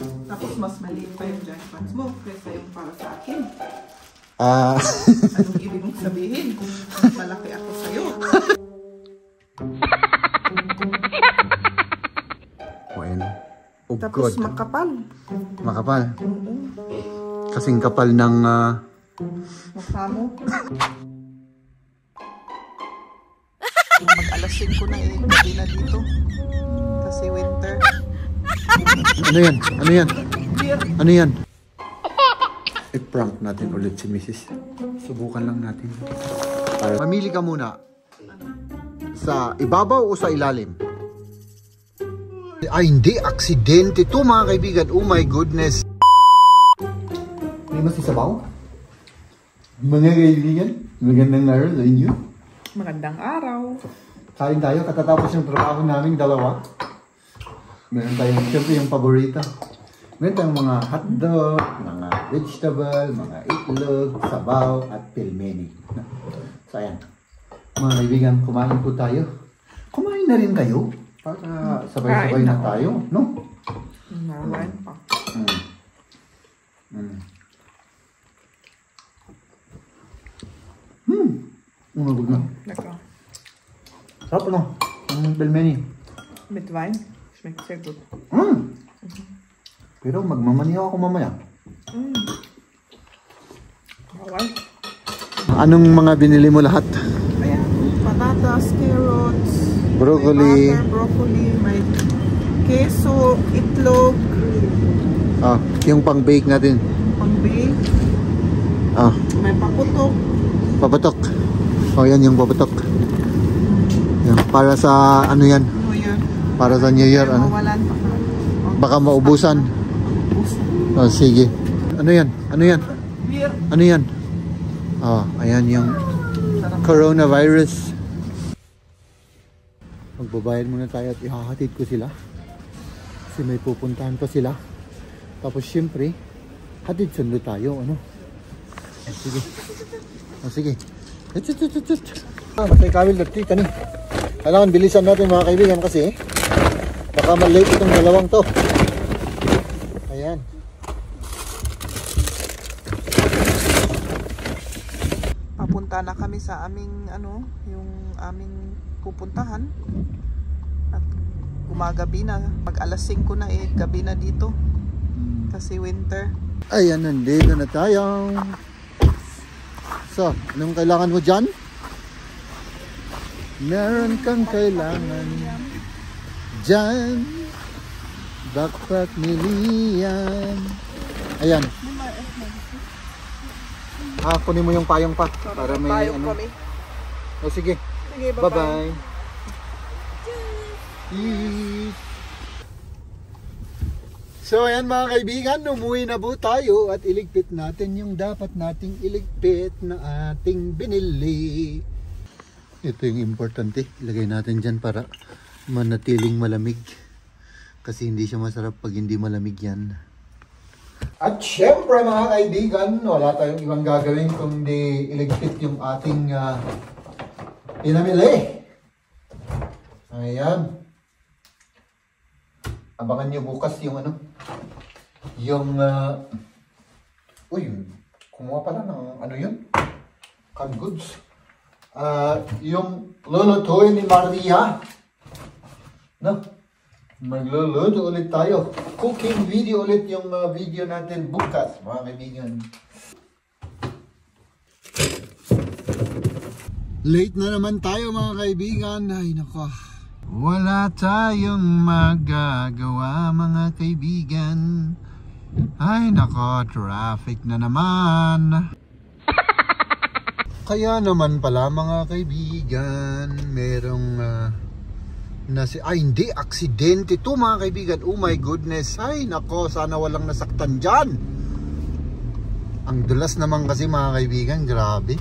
Tapos mas maliit pa yung giant pants mo kaysa yung para sa akin. Anong ibig mong sabihin kung malaki ako sa'yo? Oh, tapos God. makapal. Makapal? Kasing kapal ng... mukha mo. Mag-alas 5 na gabi na dito. Kasi winter. Ano yan? Ano yan? Ano yan? I-prank natin ulit si Mrs. Subukan lang natin. Mamili ka muna. Sa ibabaw o sa ilalim? Ay, hindi. Aksidente to mga kaibigan. Oh my goodness. Hindi mas isabaw? Mga kaibigan, magandang araw sa inyo. Magandang araw. Kain tayo. Katatapos yung trabaho namin dalawa. Meron tayong siyempre yung paborito. Meron tayong mga hotdog, mga vegetable, mga itlog, sabaw, at pilmeni. So ayan. Mga kaibigan, kumain po tayo. Kumain na rin kayo. Para sabay-sabay na tayo, no? Nawain pa. Umagod na. Lecker. Sarap no? Ang pelmeni. Mit Wein. Schmeckt sehr gut. Pero magmamaniho ako mamaya. Alright. Anong mga binili mo lahat? Ayan. Patatas, carrots, broccoli. May butter, broccoli, may keso, itlog. Yung pang-bake natin. Pang-bake. May paputok. Papatok. Yan yung papatok. Yan. Para sa ano yan? New Year. Para sa New Year. Ano? Mawalan pa. Baka maubusan. Sige. Ano yan? Ano yan? Beer. Ano yan? Ayan yung coronavirus. Magbabayad muna tayo at ihahatid ko sila. Kasi may pupuntahan pa sila. Tapos syempre, hatid sundo tayo. Ano? Sige. Sige. Masay kawil dati kani. Kailangan bilisan natin mga kaibigan kasi baka malate itong dalawang to. Ayan. Papunta na kami sa aming yung aming pupuntahan. At gumagabi na. Pag alas 5 na gabi na dito. Kasi winter. Ayan, nandito na tayo. So, anong kailangan mo dyan? Meron kang kailangan dyan. Backpack ni Lian. Ayan. Kunin mo yung payong pa. Para may payong kami. O sige. Sige, bye-bye. So ayan mga kaibigan, umuwi na po tayo at iligpit natin yung dapat nating iligpit na ating binili. Ito yung importante, ilagay natin dyan para manatiling malamig. Kasi hindi siya masarap pag hindi malamig yan. At syempre mga kaibigan, wala tayong ibang gagawin kundi iligpit yung ating pinamili. Ayan. Abangan nyo bukas yung yung kumuha pala ng yun? Canned goods. Yung lulutuin ni Maria. No? Magluluto ulit tayo. Cooking video ulit yung video natin bukas, mga kaibigan. Late na naman tayo mga kaibigan. Ay nako. Wala tayong magagawa mga kaibigan. Ay nako, traffic na naman. Kaya naman pala mga kaibigan, merong hindi, aksidente to mga kaibigan. Oh my goodness. Ay nako, sana walang nasaktan dyan. Ang dulas naman kasi mga kaibigan, grabe.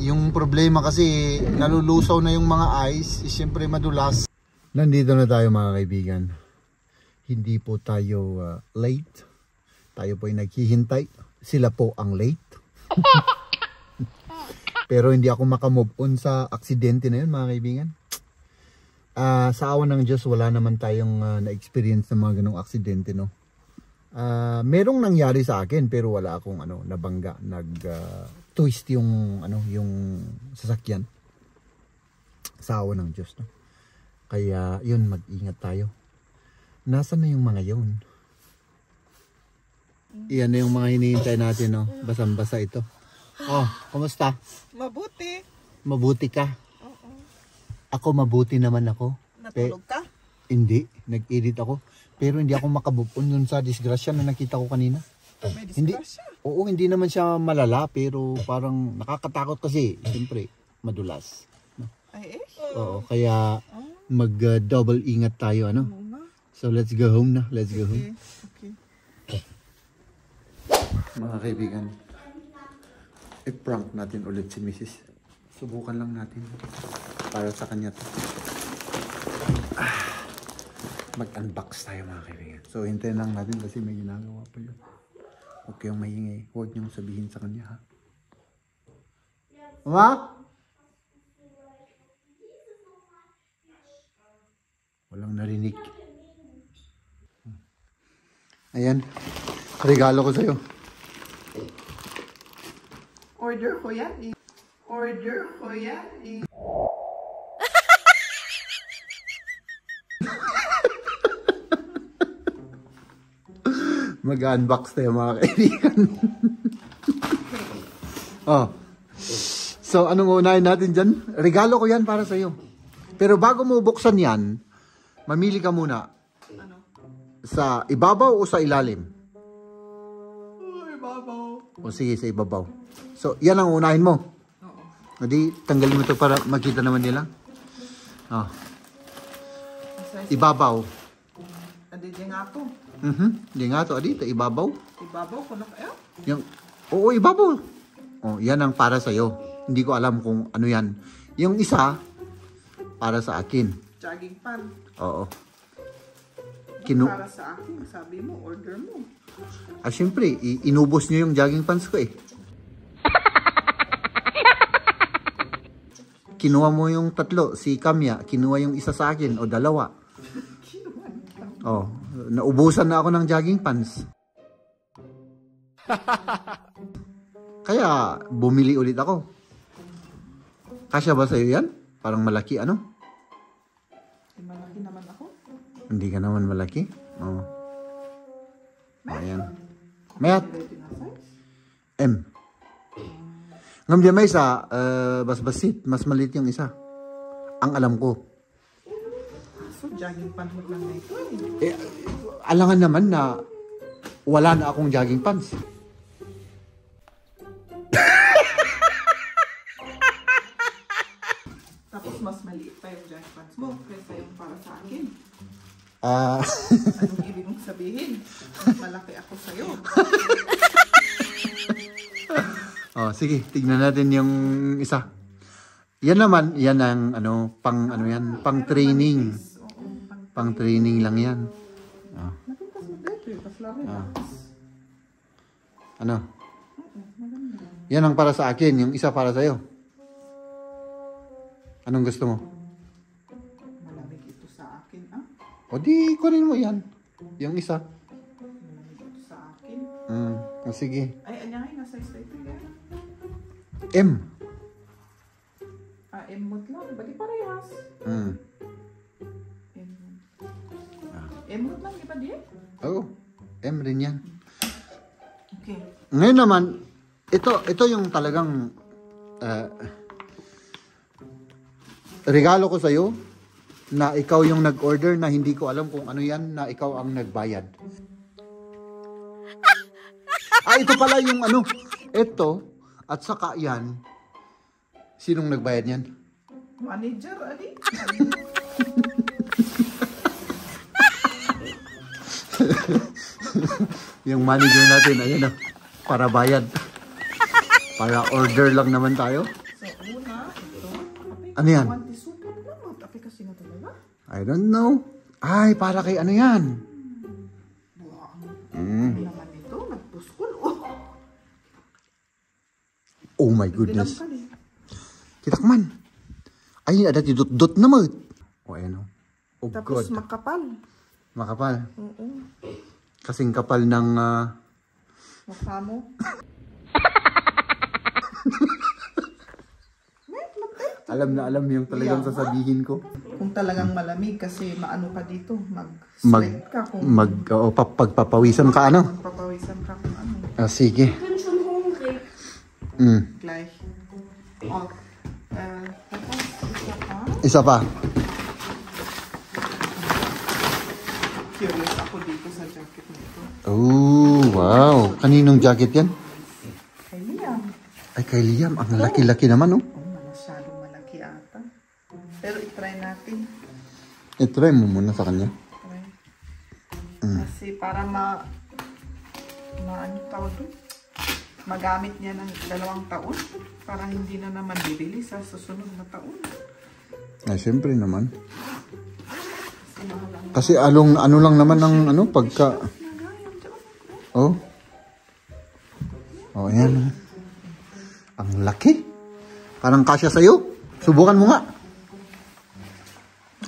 Yung problema kasi nalulusaw na yung mga ice, siyempre madulas. Nandito na tayo mga kaibigan. Hindi po tayo late. Tayo po ay naghihintay. Sila po ang late. Pero hindi ako makamove on sa aksidente na yun mga kaibigan. Sa awan ng Diyos wala naman tayong na-experience ng mga ganong aksidente, no? Merong nangyari sa akin pero wala akong nabangga, twist yung yung sasakyan sa awa ng Diyos, no? Kaya yun, mag-ingat tayo. Nasaan na yung mga yun? Iyan na yung mga hinihintay natin, no? Basang-basa ito. Oh, kumusta? Mabuti. Mabuti ka? Oo. Ako mabuti naman ako. Natulog ka? Hindi, nag-edit ako. Pero hindi ako makabupon dun sa disgrasya na nakita ko kanina. May Hindi, disgrasya. oo, hindi naman siya malala, pero parang nakakatakot kasi. Siyempre, madulas. No? Ay Oo, kaya mag-double ingat tayo, ano? Oo nga. So, let's go home na. Let's go home. Okay. Mga kaibigan, i-prank natin ulit si Mrs. Subukan lang natin. Para sa kanya to. Mag-unbox tayo mga kaibigan. So, hintayin lang natin kasi may ginagawa pa yun. Huwag kayong maingay. Huwag niyong sabihin sa kanya, ha? Mama? Walang narinig. Ayan. Regalo ko sa'yo. Order ko yan eh. Order ko yan eh. Mag-unbox tayo mga kaibigan. Oh. So, anong unahin natin dyan? Regalo ko yan para sa'yo. Pero bago mo buksan yan, mamili ka muna. Ano? Sa ibabaw o sa ilalim? Ibabaw. O sige, sa ibabaw. So, yan ang unahin mo. Oo. Hindi, tanggalin mo ito para makita naman nila. Oh. Ibabaw. Adi nga to. Hindi nga to, dito, ibabaw. Ibabaw ko na kaya? Yung, oo, ibabaw. Oh, yan ang para sa'yo. Hindi ko alam kung ano yan. Yung isa, para sa akin. Jogging pan. Oo. Para sa akin, sabi mo, order mo. Siyempre, inubos niyo yung jogging pants ko eh. Kinuha mo yung tatlo, si Kamya, kinuha yung isa sa akin, o dalawa. Oh, naubusan na ako ng jogging pants. Kaya, bumili ulit ako. Kasya ba sa'yo yan? Parang malaki, ano? Malaki naman ako. Hindi ka naman malaki? Oo. Ayan. Mayat. M. Ngam di may isa, basbasit. Mas maliit yung isa. Ang alam ko. So, jogging pants mo lang na ito Eh, alangan naman na wala na akong jogging pants. Tapos mas maliit pa yung jogging pants mo kaysa yung para sa akin. Anong ibig mong sabihin? Mas malaki ako sa'yo. Oh, sige, tignan natin yung isa. Yan naman, yan ang pang yan, pang training. Pang training lang yan. Oh. Ano? Yan ang para sa akin, yung isa para sa'yo. Anong gusto mo? Malamig ito sa akin, ah? O di, kunin mo yan. Yung isa. Malamig ito sa akin. O sige. Ay, anya nga, nasa size ito yan. M. M-mod lang. Bali parehas. M-mod lang, di ba di? Oo. M rin yan. Okay. Ngayon naman, ito yung talagang regalo ko sa'yo na ikaw yung nag-order na hindi ko alam kung ano yan na ikaw ang nagbayad. Ito pala yung ito at saka yan. Sinong nagbayad yan? Manager, Ali. Yung manager natin, ayun na, para bayad. Para order lang naman tayo. So, una, ito. Ano yan? Super lang. Tapi kasi na talaga. I don't know. Ay, para kay ano yan? Ano naman ito? Nagpuskol. Oh my goodness. Kitakman. Ay, ada dot naman. Oh, ayan o. Oh, tapos God. makapal. Makapal. Oo. Kasing kapal ng... mukha mo. alam na alam yung talagang sasabihin ko. Kung talagang malamig kasi maano ka dito, mag-sweat ka. Kung Pagpapawisan ka ano? Papawisan ka kung ano. Sige. Gleich. Oh, tapos Isa pa. Curious ako dito sa jacket nito. Oh, wow. Kaninong jacket yan? Kay Liam. Ay, kay Liam. Ang laki-laki naman, oh. Masyadong malaki ata. Pero itry natin. I-try mo muna sa kanya. Try. Kasi para ano tawag doon? Magamit niya ng 2 taon. Para hindi na naman bibili sa susunod na taon. Ay, siyempre naman. Kasi ano lang naman ng ano, pagka... Oh. Oh, ayan. Ang laki. Parang kasya sa'yo. Subukan mo nga.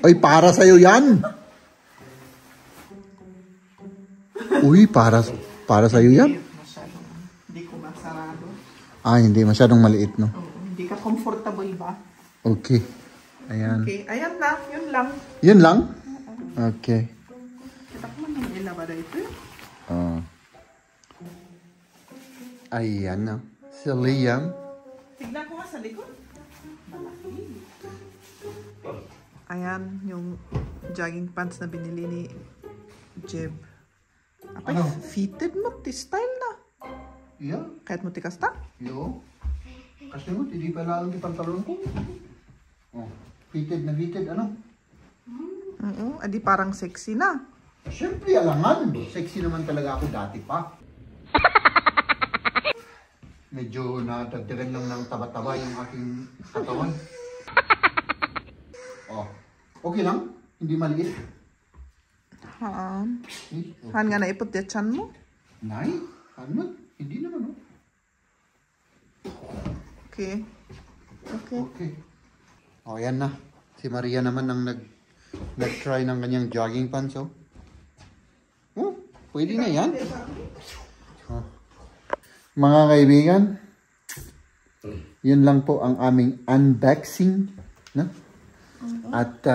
Ay, para sa'yo yan. Uy, para sa'yo yan. Hindi ko masarado. Ah, hindi. Masyadong maliit, no? Hindi ka comfortable ba? Okay. Ayan. Okay, ayan na. Yun lang. Yun lang? Okay. Kita ko man yung ilaw ba ito? Oh. Ayan na. Si Liam. Tignan ko nga sa likod. Malaki. Ayan, yung jogging pants na binili ni Jeb. Apay, Ano? fitted mo. Style na. Yeah. Kahit mo tikas ta? Yo. Kasi mo, hindi pa lang yung pantalon ko. Oh. Fitted na fitted, ano? Oo, adi parang sexy na. Siyempre, alangan. Sexy naman talaga ako dati pa. Medyo natagdagan lang ng taba-taba yung aking katawan. Oh. Okay lang? Hindi maliit? Haan. Okay. Han nga naipot ya chan mo? Nay? Ano? Hindi naman, oh. Okay. Okay. Okay. Oh, yan na. Si Maria naman ang nag-try ng kanyang jogging pants, oh. Oh, pwede na yan. Oh. Mga kaibigan, yun lang po ang aming unboxing, no? At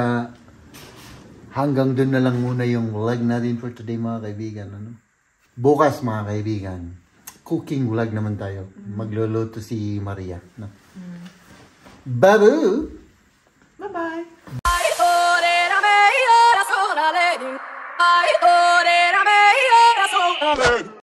hanggang dun na lang muna yung vlog natin for today, mga kaibigan, ano? Bukas, mga kaibigan, cooking vlog naman tayo. Magluluto si Maria, no? Babu! Bye-bye. Ay,